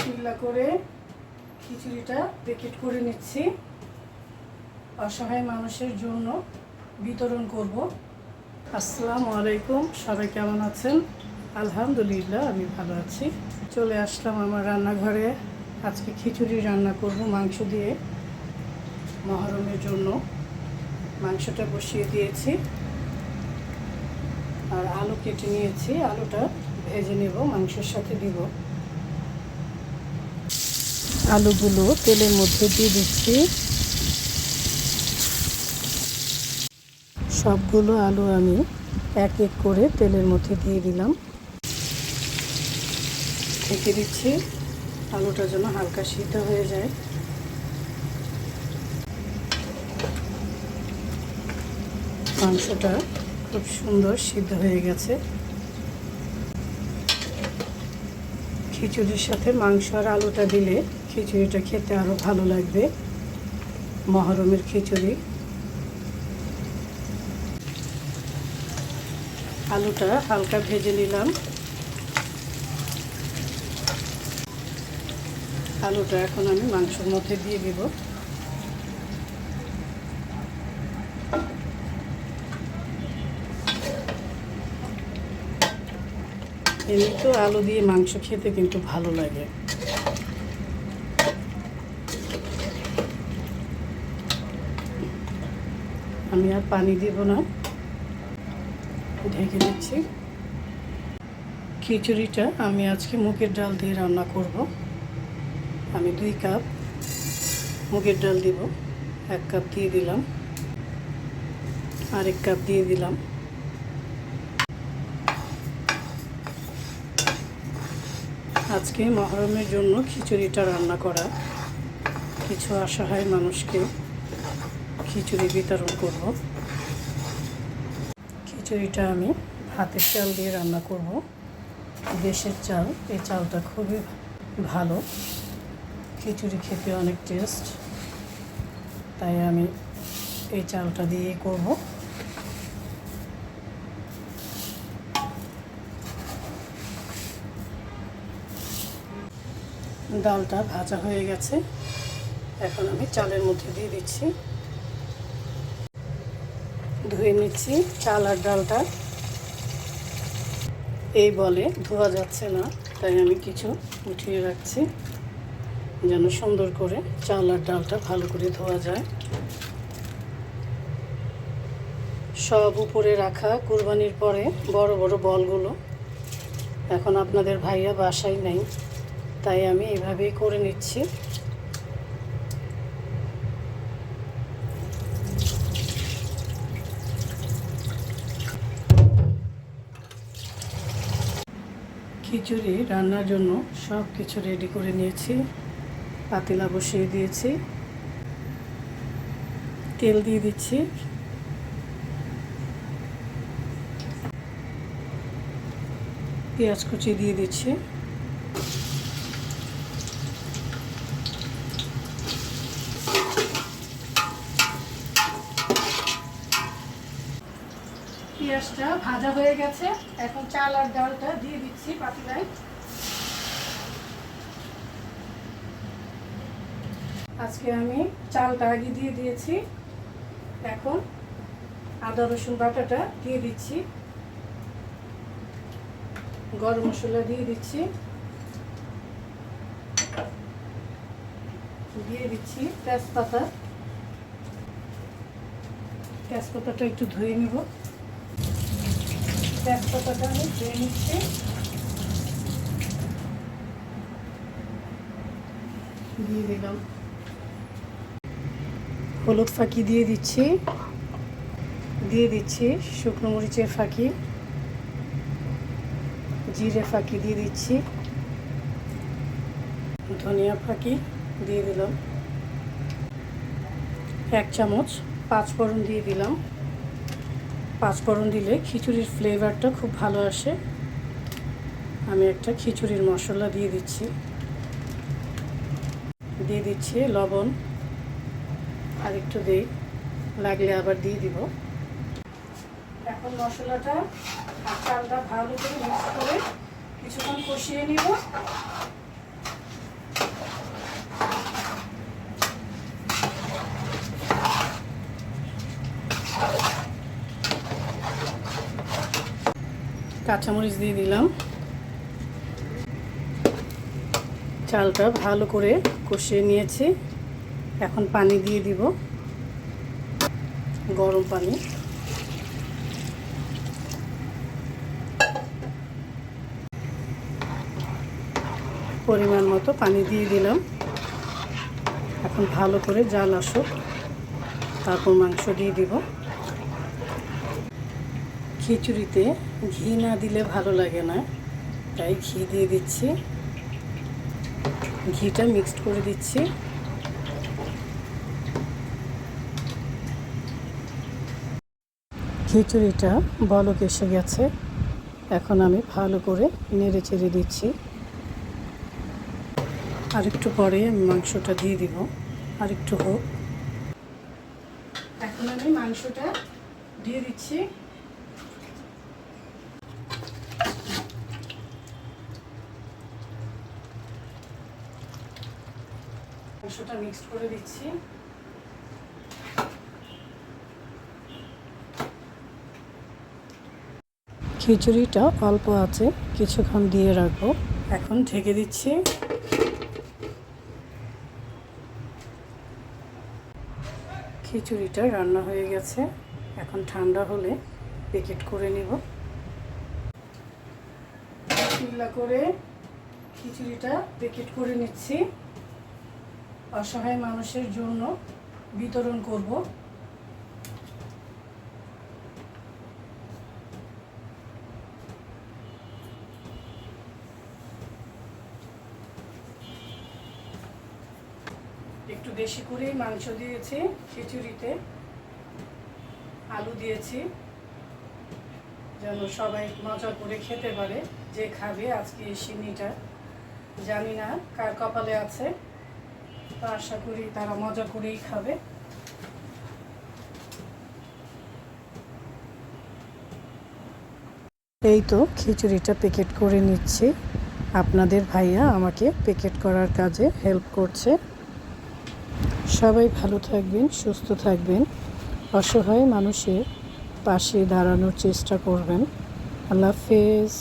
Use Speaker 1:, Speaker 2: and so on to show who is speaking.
Speaker 1: বিসমিল্লাহ করে খিচুড়িটা প্যাকেট করে নিচ্ছি। অসহায় মানুষের জন্য বিতরণ করব। আসসালামু আলাইকুম, সবাই কেমন আছেন? আলহামদুলিল্লাহ, আমি ভালো আছি। চলে আসলাম আমার রান্নাঘরে। আজকে খিচুড়ি রান্না করব মাংস দিয়ে। মহরমের জন্য মাংসটা বসিয়ে দিয়েছি আর আলু কেটে নিয়েছি। আলুটা ভেজে নেব, মাংসের সাথে দিব। আলুগুলো তেলের মধ্যে দিয়ে দিচ্ছি। সবগুলো আলু আমি এক এক করে তেলের মধ্যে দিয়ে দিলাম। ঢেকে দিচ্ছি, আলুটা যেন হালকা সিদ্ধ হয়ে যায়। মাংসটা খুব সুন্দর সিদ্ধ হয়ে গেছে। খিচুড়ির সাথে মাংস আর আলুটা দিলে খিচুড়িটা খেতে আরও ভালো লাগবে। মহরমের খিচুড়ি। আলুটা হালকা ভেজে নিলাম। আলুটা এখন আমি মাংসের মধ্যে দিয়ে দিব। এমনিতেও আলু দিয়ে মাংস খেতে কিন্তু ভালো লাগে। আমি আর পানি দিব না, ঢেকে দিচ্ছি। খিচুড়িটা আমি আজকে মুগের ডাল দিয়ে রান্না করব। আমি 2 কাপ মুগের ডাল দিব। 1 কাপ দিয়ে দিলাম, আর 1 কাপ দিয়ে দিলাম। আজকে মহরমের জন্য খিচুড়িটা রান্না করা। কিছু অসহায় মানুষকে খিচুড়ি বিতরণ করব। খিচুড়িটা আমি ভাতের চাল দিয়ে রান্না করব। দেশের চাল, এই চালটা খুবই ভালো, খিচুড়ি খেতে অনেক টেস্ট। তাই আমি এই চালটা দিয়ে করব। ডালটা ভাজা হয়ে গেছে, এখন আমি চালের মধ্যে দিয়ে দিচ্ছি। ধুয়ে নিচ্ছি চাল আর ডালটা। এই বলে ধোয়া যাচ্ছে না, তাই আমি কিছু উঠিয়ে রাখছি যেন সুন্দর করে চাল আর ডালটা ভালো করে ধোয়া যায়। সব উপরে রাখা কুরবানির পরে বড় বড় বলগুলো এখন আপনাদের ভাইয়া বাসায় নেই, তাই আমি এভাবেই করে নিচ্ছি। খিচুড়ি রান্নার জন্য সব কিছু রেডি করে নিয়েছি। পাতিলা বসিয়ে দিয়েছি, তেল দিয়ে দিচ্ছি। পেঁয়াজ কুচি দিয়ে দিচ্ছি। পেঁয়াজটা ভাজা হয়ে গেছে, এখন চাল আর ডালটা দিয়ে দিচ্ছি পাতিলায়। আজকে আমি চালটা আগে দিয়ে দিয়েছি। এখন আদা রসুন বাটাটা দিয়ে দিচ্ছি। গরম মশলা দিয়ে দিচ্ছি। দিয়ে দিচ্ছি তেজপাতা। তেজপাতাটা একটু ধুয়ে নেব। তেজপাতাটা আমি ধুয়ে নিচ্ছি। দিয়ে দিলাম। হলুদ ফাঁকি দিয়ে দিচ্ছি। দিয়ে দিচ্ছি শুকনো মরিচের ফাঁকি, জিরে ফাঁকি দিয়ে দিচ্ছি, ধনিয়া ফাঁকি দিয়ে দিলাম। 1 চামচ 5 ফোড়ন দিয়ে দিলাম। 5 ফোড়ন দিলে খিচুড়ির ফ্লেভারটা খুব ভালো আসে। আমি একটা খিচুড়ির মশলা দিয়ে দিচ্ছি। দিয়ে দিচ্ছি লবণ, আর একটু দিই, লাগলে আবার দিয়ে দিব। এখন মশলাটা আর চালটা ভালো করে মিক্স করে কিছুক্ষণ কষিয়ে নিব। কাঁচামরিচ দিয়ে দিলাম। চালটা ভালো করে কষিয়ে নিয়েছি। এখন পানি দিয়ে দিব, গরম পানি। পরিমাণ মতো পানি দিয়ে দিলাম। এখন ভালো করে জাল আসুক, তারপর মাংস দিয়ে দিব। খিচুড়িতে ঘি না দিলে ভালো লাগে না, তাই ঘি দিয়ে দিচ্ছি। ঘিটা মিক্সড করে দিচ্ছি। খিচুড়িটা বলক এসে গেছে। এখন আমি ভালো করে নেড়ে চেড়ে দিচ্ছি। আরেকটু পরে আমি মাংসটা দিয়ে দিব, আরেকটু হোক। এখন আমি মাংসটা দিয়ে দিচ্ছি। মাংসটা মিক্সড করে দিচ্ছি। খিচুড়িটা অল্প আছে, কিছুক্ষণ দিয়ে রাখবো। এখন ঢেকে দিচ্ছি। খিচুড়িটা রান্না হয়ে গেছে। এখন ঠান্ডা হলে প্যাকেট করে নিব। বিসমিল্লাহ করে খিচুড়িটা প্যাকেট করে নিচ্ছি। অসহায় মানুষের জন্য বিতরণ করব। একটু বেশি করেই মাংস দিয়েছি খিচুড়িতে, আলু দিয়েছি যেন সবাই মজা করে খেতে পারে। যে খাবে আজকে এই সিন্নিটা, জানি না কার কপালে আছে, তো আশা করি তারা মজা করেই খাবে। এই তো খিচুড়িটা প্যাকেট করে নিচ্ছি। আপনাদের ভাইয়া আমাকে প্যাকেট করার কাজে হেল্প করছে। সবাই ভালো থাকবেন, সুস্থ থাকবেন, অসহায় মানুষের পাশে দাঁড়ানোর চেষ্টা করবেন। আল্লাহ হাফেজ।